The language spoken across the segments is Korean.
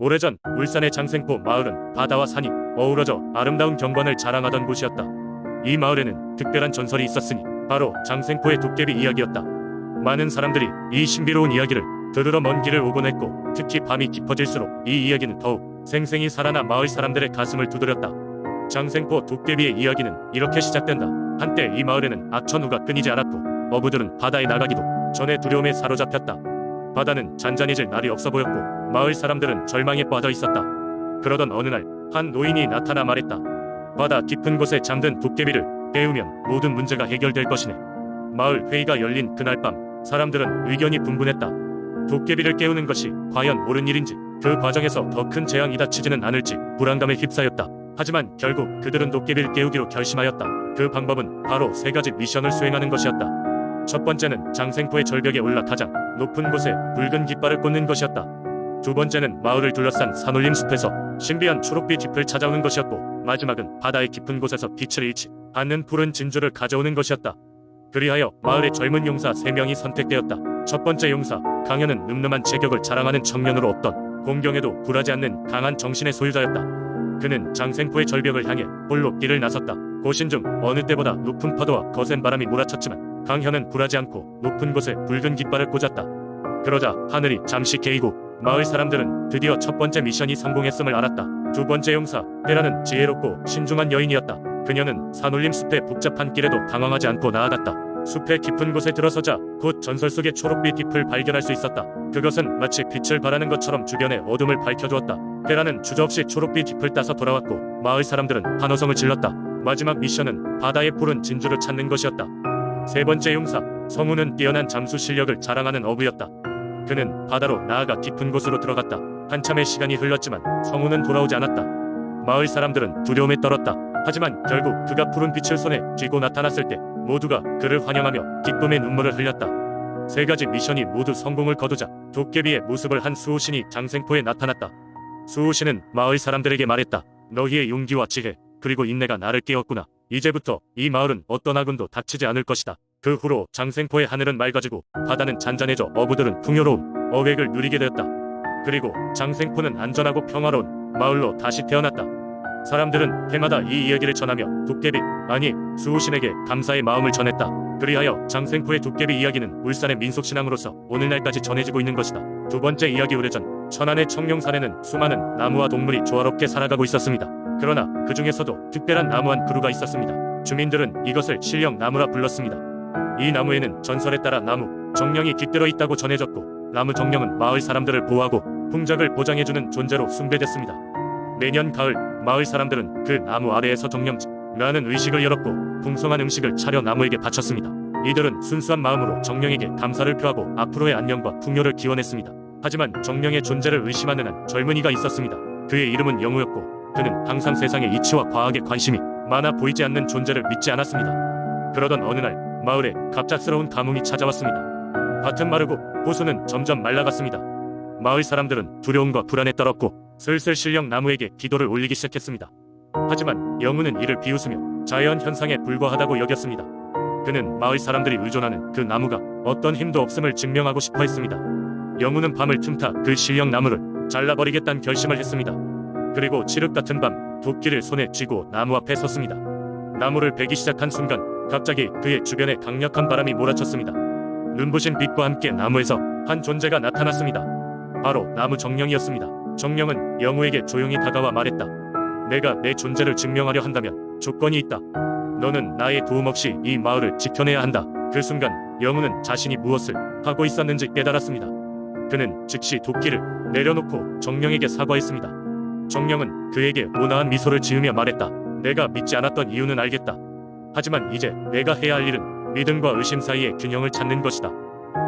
오래전 울산의 장생포 마을은 바다와 산이 어우러져 아름다운 경관을 자랑하던 곳이었다. 이 마을에는 특별한 전설이 있었으니 바로 장생포의 도깨비 이야기였다. 많은 사람들이 이 신비로운 이야기를 들으러 먼 길을 오곤 했고, 특히 밤이 깊어질수록 이 이야기는 더욱 생생히 살아나 마을 사람들의 가슴을 두드렸다. 장생포 도깨비의 이야기는 이렇게 시작된다. 한때 이 마을에는 악천후가 끊이지 않았고, 어부들은 바다에 나가기도 전에 두려움에 사로잡혔다. 바다는 잔잔해질 날이 없어 보였고, 마을 사람들은 절망에 빠져 있었다. 그러던 어느 날 한 노인이 나타나 말했다. 바다 깊은 곳에 잠든 도깨비를 깨우면 모든 문제가 해결될 것이네. 마을 회의가 열린 그날 밤, 사람들은 의견이 분분했다. 도깨비를 깨우는 것이 과연 옳은 일인지, 그 과정에서 더 큰 재앙이 닥치지는 않을지 불안감에 휩싸였다. 하지만 결국 그들은 도깨비를 깨우기로 결심하였다. 그 방법은 바로 세 가지 미션을 수행하는 것이었다. 첫 번째는 장생포의 절벽에 올라 가장 높은 곳에 붉은 깃발을 꽂는 것이었다. 두 번째는 마을을 둘러싼 산울림 숲에서 신비한 초록빛 잎을 찾아오는 것이었고, 마지막은 바다의 깊은 곳에서 빛을 잃지 않는 푸른 진주를 가져오는 것이었다. 그리하여 마을의 젊은 용사 3명이 선택되었다. 첫 번째 용사 강현은 늠름한 체격을 자랑하는 청년으로 없던 공경에도 굴하지 않는 강한 정신의 소유자였다. 그는 장생포의 절벽을 향해 홀로 길을 나섰다. 고신 중 어느 때보다 높은 파도와 거센 바람이 몰아쳤지만 강현은 굴하지 않고 높은 곳에 붉은 깃발을 꽂았다. 그러자 하늘이 잠시 개이고 마을 사람들은 드디어 첫 번째 미션이 성공했음을 알았다. 두 번째 용사 헤라는 지혜롭고 신중한 여인이었다. 그녀는 산울림 숲의 복잡한 길에도 당황하지 않고 나아갔다. 숲의 깊은 곳에 들어서자 곧 전설 속의 초록빛 잎을 발견할 수 있었다. 그것은 마치 빛을 발하는 것처럼 주변의 어둠을 밝혀주었다. 헤라는 주저없이 초록빛 잎을 따서 돌아왔고, 마을 사람들은 환호성을 질렀다. 마지막 미션은 바다의 푸른 진주를 찾는 것이었다. 세 번째 용사 성우는 뛰어난 잠수 실력을 자랑하는 어부였다. 그는 바다로 나아가 깊은 곳으로 들어갔다. 한참의 시간이 흘렀지만 성우는 돌아오지 않았다. 마을 사람들은 두려움에 떨었다. 하지만 결국 그가 푸른 빛을 손에 쥐고 나타났을 때 모두가 그를 환영하며 기쁨의 눈물을 흘렸다. 세 가지 미션이 모두 성공을 거두자 도깨비의 모습을 한 수호신이 장생포에 나타났다. 수호신은 마을 사람들에게 말했다. 너희의 용기와 지혜 그리고 인내가 나를 깨웠구나. 이제부터 이 마을은 어떤 아군도 닥치지 않을 것이다. 그 후로 장생포의 하늘은 맑아지고 바다는 잔잔해져 어부들은 풍요로운 어획을 누리게 되었다. 그리고 장생포는 안전하고 평화로운 마을로 다시 태어났다. 사람들은 해마다 이 이야기를 전하며 도깨비, 아니 수호신에게 감사의 마음을 전했다. 그리하여 장생포의 도깨비 이야기는 울산의 민속신앙으로서 오늘날까지 전해지고 있는 것이다. 두 번째 이야기. 오래전 천안의 청룡산에는 수많은 나무와 동물이 조화롭게 살아가고 있었습니다. 그러나 그 중에서도 특별한 나무 한 그루가 있었습니다. 주민들은 이것을 실령나무라 불렀습니다. 이 나무에는 전설에 따라 나무 정령이 깃들어 있다고 전해졌고, 나무 정령은 마을 사람들을 보호하고 풍작을 보장해주는 존재로 숭배됐습니다. 매년 가을 마을 사람들은 그 나무 아래에서 정령집라는 의식을 열었고 풍성한 음식을 차려 나무에게 바쳤습니다. 이들은 순수한 마음으로 정령에게 감사를 표하고 앞으로의 안녕과 풍요를 기원했습니다. 하지만 정령의 존재를 의심하는 한 젊은이가 있었습니다. 그의 이름은 영우였고, 그는 항상 세상의 이치와 과학에 관심이 많아 보이지 않는 존재를 믿지 않았습니다. 그러던 어느 날 마을에 갑작스러운 가뭄이 찾아왔습니다. 밭은 마르고 호수는 점점 말라갔습니다. 마을 사람들은 두려움과 불안에 떨었고 슬슬 실령나무에게 기도를 올리기 시작했습니다. 하지만 영우는 이를 비웃으며 자연 현상에 불과하다고 여겼습니다. 그는 마을 사람들이 의존하는 그 나무가 어떤 힘도 없음을 증명하고 싶어 했습니다. 영우는 밤을 틈타 그 실령나무를 잘라버리겠다는 결심을 했습니다. 그리고 칠흑 같은 밤 도끼를 손에 쥐고 나무 앞에 섰습니다. 나무를 베기 시작한 순간 갑자기 그의 주변에 강력한 바람이 몰아쳤습니다. 눈부신 빛과 함께 나무에서 한 존재가 나타났습니다. 바로 나무 정령이었습니다. 정령은 영우에게 조용히 다가와 말했다. 내가 내 존재를 증명하려 한다면 조건이 있다. 너는 나의 도움 없이 이 마을을 지켜내야 한다. 그 순간 영우는 자신이 무엇을 하고 있었는지 깨달았습니다. 그는 즉시 도끼를 내려놓고 정령에게 사과했습니다. 정령은 그에게 온화한 미소를 지으며 말했다. 내가 믿지 않았던 이유는 알겠다. 하지만 이제 내가 해야 할 일은 믿음과 의심 사이의 균형을 찾는 것이다.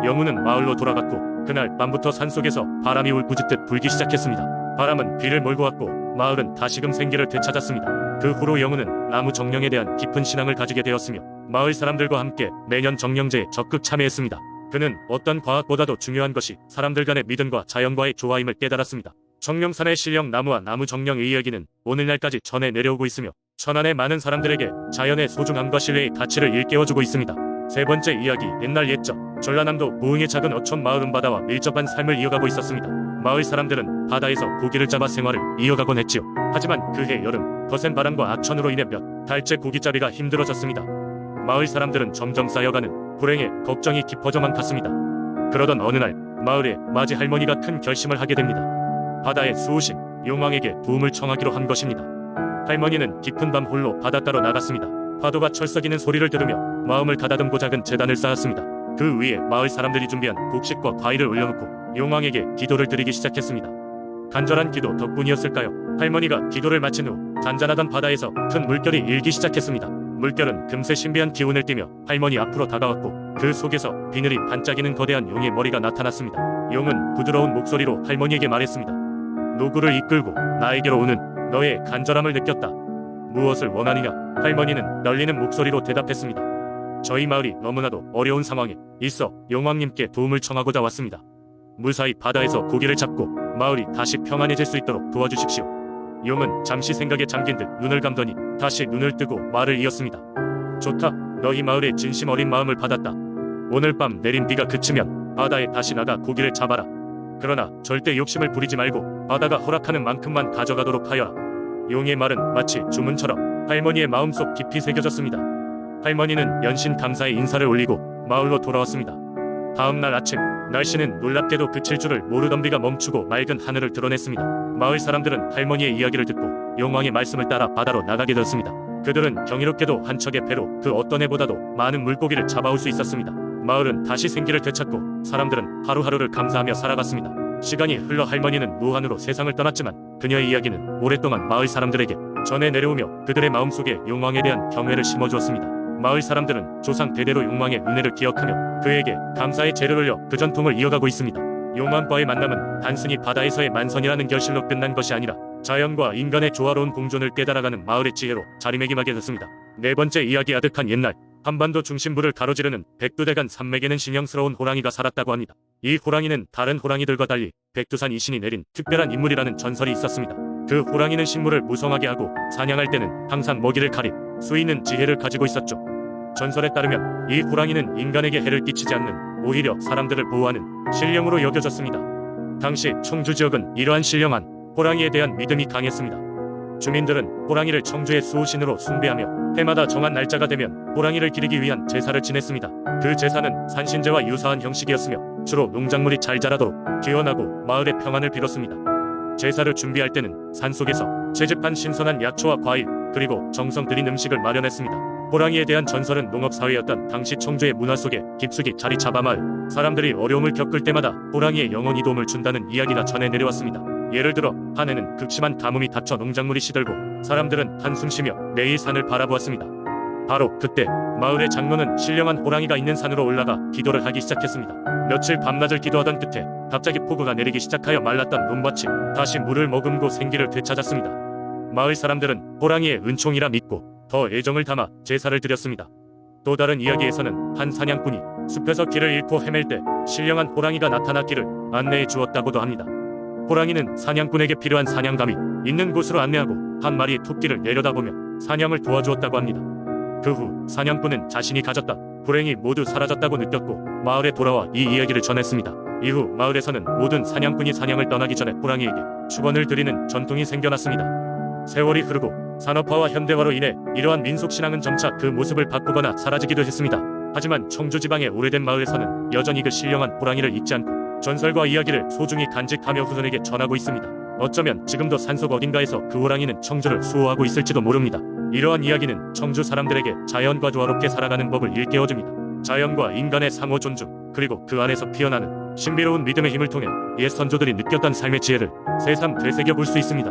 영우는 마을로 돌아갔고, 그날 밤부터 산속에서 바람이 울부짖듯 불기 시작했습니다. 바람은 비를 몰고 왔고 마을은 다시금 생기를 되찾았습니다. 그 후로 영우는 나무 정령에 대한 깊은 신앙을 가지게 되었으며 마을 사람들과 함께 매년 정령제에 적극 참여했습니다. 그는 어떤 과학보다도 중요한 것이 사람들 간의 믿음과 자연과의 조화임을 깨달았습니다. 청룡산의 실령나무와 나무 정령의 이야기는 오늘날까지 전해 내려오고 있으며 천안의 많은 사람들에게 자연의 소중함과 신뢰의 가치를 일깨워주고 있습니다. 세 번째 이야기. 옛날 옛적 전라남도 무흥의 작은 어촌 마을은 바다와 밀접한 삶을 이어가고 있었습니다. 마을 사람들은 바다에서 고기를 잡아 생활을 이어가곤 했지요. 하지만 그해 여름 거센 바람과 악천후로 인해 몇 달째 고기잡이가 힘들어졌습니다. 마을 사람들은 점점 쌓여가는 불행에 걱정이 깊어져만 갔습니다. 그러던 어느 날 마을의 마지 할머니가 큰 결심을 하게 됩니다. 바다에 수호신 용왕에게 도움을 청하기로 한 것입니다. 할머니는 깊은 밤 홀로 바닷가로 나갔습니다. 파도가 철썩이는 소리를 들으며 마음을 가다듬고 작은 제단을 쌓았습니다. 그 위에 마을 사람들이 준비한 곡식과 과일을 올려놓고 용왕에게 기도를 드리기 시작했습니다. 간절한 기도 덕분이었을까요? 할머니가 기도를 마친 후 잔잔하던 바다에서 큰 물결이 일기 시작했습니다. 물결은 금세 신비한 기운을 띠며 할머니 앞으로 다가왔고 그 속에서 비늘이 반짝이는 거대한 용의 머리가 나타났습니다. 용은 부드러운 목소리로 할머니에게 말했습니다. 노구를 이끌고 나에게로 오는 너의 간절함을 느꼈다. 무엇을 원하느냐? 할머니는 떨리는 목소리로 대답했습니다. 저희 마을이 너무나도 어려운 상황에 있어 용왕님께 도움을 청하고자 왔습니다. 무사히 바다에서 고기를 잡고 마을이 다시 평안해질 수 있도록 도와주십시오. 용은 잠시 생각에 잠긴 듯 눈을 감더니 다시 눈을 뜨고 말을 이었습니다. 좋다. 너희 마을의 진심 어린 마음을 받았다. 오늘 밤 내린 비가 그치면 바다에 다시 나가 고기를 잡아라. 그러나 절대 욕심을 부리지 말고 바다가 허락하는 만큼만 가져가도록 하여라. 용의 말은 마치 주문처럼 할머니의 마음속 깊이 새겨졌습니다. 할머니는 연신 감사의 인사를 올리고 마을로 돌아왔습니다. 다음 날 아침 날씨는 놀랍게도 그칠 줄을 모르던 비가 멈추고 맑은 하늘을 드러냈습니다. 마을 사람들은 할머니의 이야기를 듣고 용왕의 말씀을 따라 바다로 나가게 되었습니다. 그들은 경이롭게도 한 척의 배로 그 어떤 해보다도 많은 물고기를 잡아올 수 있었습니다. 마을은 다시 생기를 되찾고 사람들은 하루하루를 감사하며 살아갔습니다. 시간이 흘러 할머니는 무한으로 세상을 떠났지만 그녀의 이야기는 오랫동안 마을 사람들에게 전해 내려오며 그들의 마음속에 용왕에 대한 경외를 심어주었습니다. 마을 사람들은 조상 대대로 용왕의 은혜를 기억하며 그에게 감사의 제를 올려 그 전통을 이어가고 있습니다. 용왕과의 만남은 단순히 바다에서의 만선이라는 결실로 끝난 것이 아니라 자연과 인간의 조화로운 공존을 깨달아가는 마을의 지혜로 자리매김하게 됐습니다. 네 번째 이야기. 아득한 옛날 한반도 중심부를 가로지르는 백두대간 산맥에는 신형스러운 호랑이가 살았다고 합니다. 이 호랑이는 다른 호랑이들과 달리 백두산 이신이 내린 특별한 인물이라는 전설이 있었습니다. 그 호랑이는 식물을 무성하게 하고 사냥할 때는 항상 먹이를 가릴 수 있는 지혜를 가지고 있었죠. 전설에 따르면 이 호랑이는 인간에게 해를 끼치지 않는 오히려 사람들을 보호하는 신령으로 여겨졌습니다. 당시 청주 지역은 이러한 신령한 호랑이에 대한 믿음이 강했습니다. 주민들은 호랑이를 청주의 수호신으로 숭배하며 해마다 정한 날짜가 되면 호랑이를 기리기 위한 제사를 지냈습니다. 그 제사는 산신제와 유사한 형식이었으며 주로 농작물이 잘 자라도록 기원하고 마을의 평안을 빌었습니다. 제사를 준비할 때는 산속에서 채집한 신선한 약초와 과일 그리고 정성 들인 음식을 마련했습니다. 호랑이에 대한 전설은 농업사회였던 당시 청주의 문화 속에 깊숙이 자리 잡아 마을 사람들이 어려움을 겪을 때마다 호랑이의 영원히 도움을 준다는 이야기가 전해 내려왔습니다. 예를 들어 한 해는 극심한 가뭄이 닥쳐 농작물이 시들고 사람들은 한숨 쉬며 매일 산을 바라보았습니다. 바로 그때 마을의 장로는 신령한 호랑이가 있는 산으로 올라가 기도를 하기 시작했습니다. 며칠 밤낮을 기도하던 끝에 갑자기 폭우가 내리기 시작하여 말랐던 논밭이 다시 물을 머금고 생기를 되찾았습니다. 마을 사람들은 호랑이의 은총이라 믿고 더 애정을 담아 제사를 드렸습니다. 또 다른 이야기에서는 한 사냥꾼이 숲에서 길을 잃고 헤맬 때 신령한 호랑이가 나타나 길을 안내해 주었다고도 합니다. 호랑이는 사냥꾼에게 필요한 사냥감이 있는 곳으로 안내하고 한 마리의 토끼를 내려다보며 사냥을 도와주었다고 합니다. 그 후 사냥꾼은 자신이 가졌던 불행이 모두 사라졌다고 느꼈고 마을에 돌아와 이 이야기를 전했습니다. 이후 마을에서는 모든 사냥꾼이 사냥을 떠나기 전에 호랑이에게 축원을 드리는 전통이 생겨났습니다. 세월이 흐르고 산업화와 현대화로 인해 이러한 민속신앙은 점차 그 모습을 바꾸거나 사라지기도 했습니다. 하지만 청주 지방의 오래된 마을에서는 여전히 그 신령한 호랑이를 잊지 않고 전설과 이야기를 소중히 간직하며 후손에게 전하고 있습니다. 어쩌면 지금도 산속 어딘가에서 그 호랑이는 청주를 수호하고 있을지도 모릅니다. 이러한 이야기는 청주 사람들에게 자연과 조화롭게 살아가는 법을 일깨워줍니다. 자연과 인간의 상호 존중 그리고 그 안에서 피어나는 신비로운 믿음의 힘을 통해 옛 선조들이 느꼈던 삶의 지혜를 새삼 되새겨 볼 수 있습니다.